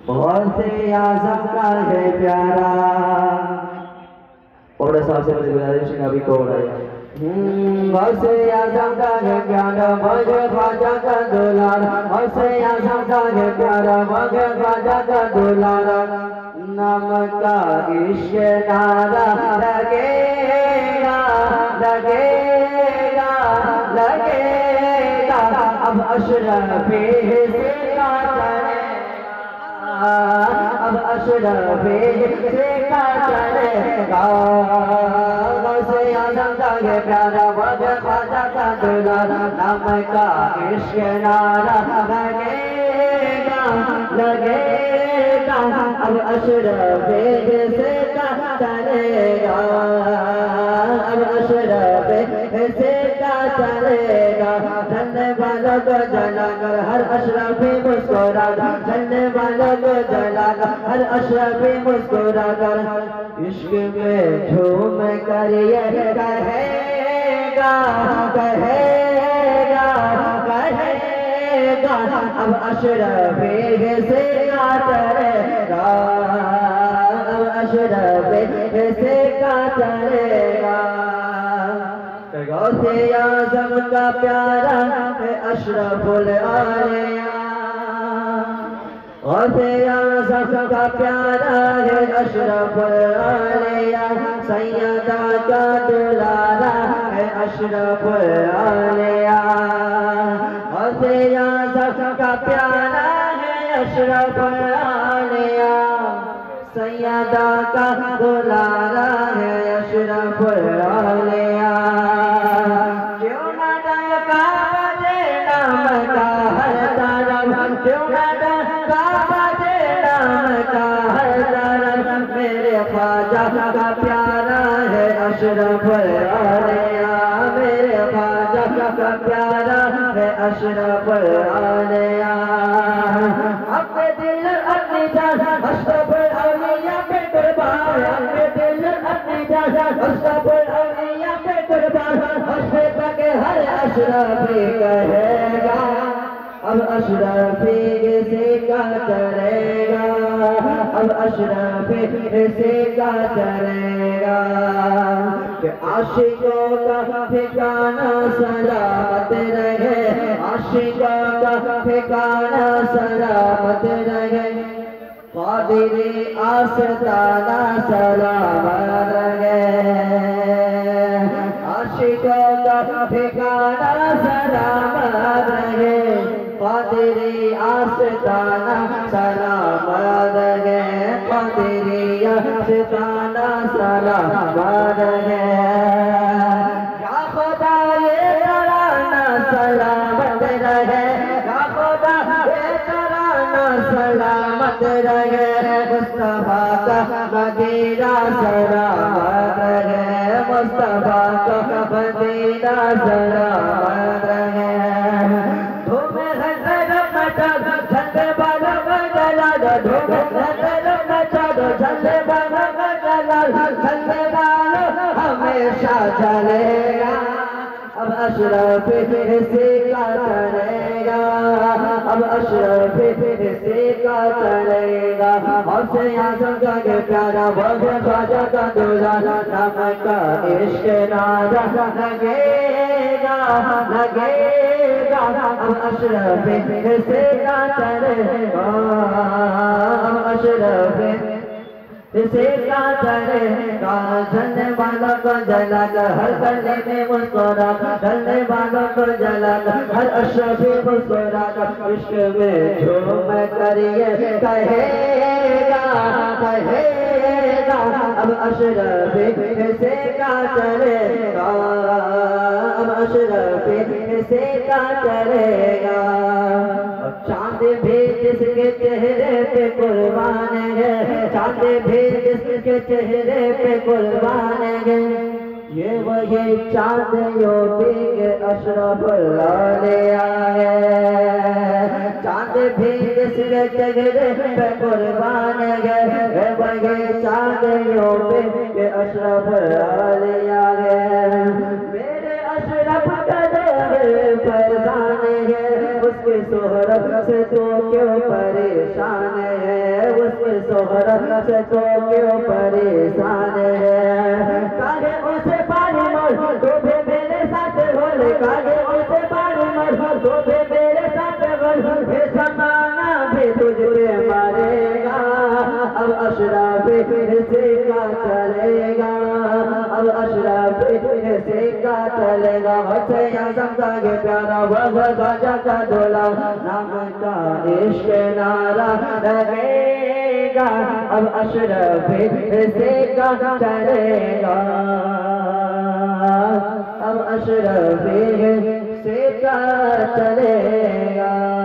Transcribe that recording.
गौसे आज़म का है प्यारा। और साहब से मुझे गुजारिश है अभी को गौसे आज़म का है प्यारा मगे ख्वाजा का दुलार। गौसे आज़म का है प्यारा मगे ख्वाजा का दुलार। नाम का इश्क नारा लगेगा लगेगा लगेगा। अब अशरफी से का चलेगा। अब अशरफी से का चलेगा। गौसे आज़म का है प्यारा मगे ख्वाजा का दुलार। नाम का इश्क नारा लगेगा लगेगा। अब अशरफी से का चलेगा। अब अशरफी से का चलेगा। चलने वालों को जलाकर हर अशरफी मुस्कुराकर। चलने वालों को जलाकर हर अशरफी मुस्कुराकर। इश्क में झूम कर ये कहेगा कहेगा कहेगा। अब अशरफी से का चलेगा। अब अशरफी से का चलेगा। गौसे आज़म का प्यारा है अशरफुल आलिया। गौसे आज़म का प्यारा है अशरफुल आलिया। सैयदा का दुलारा है अशरफुल आलिया। गौसे आज़म का प्यारा है अशरफुल आलिया। सैयदा का दुलारा है अशरफुल आलिया। क्यों न डका बजे नाम का हर तरफ। क्यों न डका बजे नाम का हर तरफ। मेरे ख्वाजा का प्यारा है अशरफुल आलिया। मेरे ख्वाजा का प्यारा है अशरफुल आलिया। अपने दिल अपनी जान अशरफुल आलिया पे कुर्बान। अपने दिल अपनी जान अशरफुल आलिया पे कुर्बान। अशरफ के हर अशरफी कहेगा। अब अशरफी से का चलेगा। अब अशरफी से का चलेगा। कि आशिकों का ठिकाना सलामत रहे। आशिकों का ठिकाना सलामत रहे। क़ादिरी आस्ताना सलामत रहे। आशिकों का ठिकाना सलामत रहे। क़ादिरी आस्ताना सलामत रहे। क़ादिरी आस्ताना सलामत रहे। या खुदा ये तराना सलामत रहे। या खुदा ये तराना सलामत रहे। मुस्तफा का मदीना सलामत रहे। मुस्तफा का मदीना सलामत रहे। धूम नजर मचा दो झंडे वाला जला दो। धूम नजर मचा दो झंडे वाला जला दो। झंडे वाला हमेशा चलेगा। अब अशरफी से का चलेगा। अब अशरफी से का चलेगा। गौसे आज़म का है प्यारा मगे ख्वाजा का दुलारा। नाम का इश्क नारा लगेगा लगेगा। अब अशरफी से का चलेगा। अब अशरफी से का चलेगा। चलने वालों को जलाकर हर गली में मुस्कुराकर। चलने वालों को जलाकर हर अशरफी मुस्कुराकर। इश्क में झूम कर ये कहेगा कहेगा। अब अशरफी से का चलेगा। अब अशरफी से का चलेगा। चांद भी जिसके चेहरे पे कुर्बान है। चांद भी जिसके चेहरे पे कुर्बान है। ये वही चांद यूपी के अशरफुल आलिया है। चांद भी जिसके चेहरे पे कुर्बान है। वही चांद यूपी के अशरफुल आलिया है। मेरे अशरफ कदर फरजान है। उसके शोहरत से तो क्यों परेशान है। शोहरत से तो क्यों परेशान है काहे उसे पानी मर तो भी मेरे साथ बोले काहे उसे पानी मर तो भी मेरे साथ बोले ये जमाना भी तुझ पे मारेगा अब अशराफ से का चलेगा अब अशराफ से का चलेगा वैसे आजम का के प्यारा वह ख्वाजा का दूल्हा नाम का इश्क नारा रहेगा अब अशरफ से का चलेगा अब अशरफ से का चलेगा।